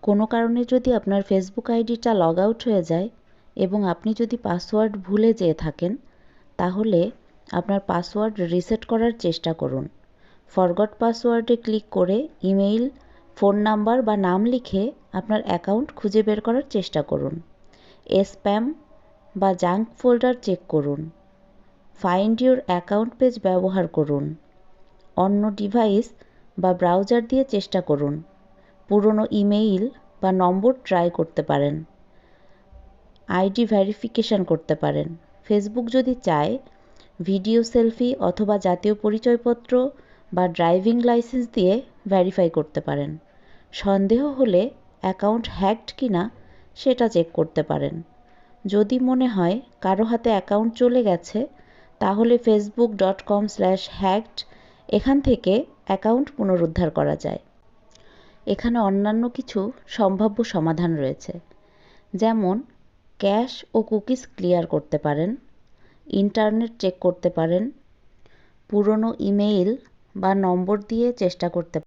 কোনো কারণে যদি আপনার ফেসবুক আইডিটা লগ আউট হয়ে যায় এবং আপনি যদি পাসওয়ার্ড ভুলে যেয়ে থাকেন, তাহলে আপনার পাসওয়ার্ড রিসেট করার চেষ্টা করুন। ফরগট পাসওয়ার্ডে ক্লিক করে ইমেইল, ফোন নাম্বার বা নাম লিখে আপনার অ্যাকাউন্ট খুঁজে বের করার চেষ্টা করুন। স্প্যাম বা জাঙ্ক ফোল্ডার চেক করুন। ফাইন্ড ইউর অ্যাকাউন্ট পেজ ব্যবহার করুন। অন্য ডিভাইস বা ব্রাউজার দিয়ে চেষ্টা করুন। পুরনো ইমেইল বা নম্বর ট্রাই করতে পারেন। আইডি ভেরিফিকেশন করতে পারেন। ফেসবুক যদি চায়, ভিডিও সেলফি অথবা জাতীয় পরিচয়পত্র বা ড্রাইভিং লাইসেন্স দিয়ে ভেরিফাই করতে পারেন। সন্দেহ হলে অ্যাকাউন্ট হ্যাকড কিনা সেটা চেক করতে পারেন। যদি মনে হয় কারো হাতে অ্যাকাউন্ট চলে গেছে, তাহলে facebook.com/hacked এখান থেকে অ্যাকাউন্ট পুনরুদ্ধার করা যায়। এখানে অন্যান্য কিছু সম্ভাব্য সমাধান রয়েছে, যেমন ক্যাশ ও কুকিজ ক্লিয়ার করতে পারেন, ইন্টারনেট চেক করতে পারেন, পুরনো ইমেইল বা নম্বর দিয়ে চেষ্টা করতে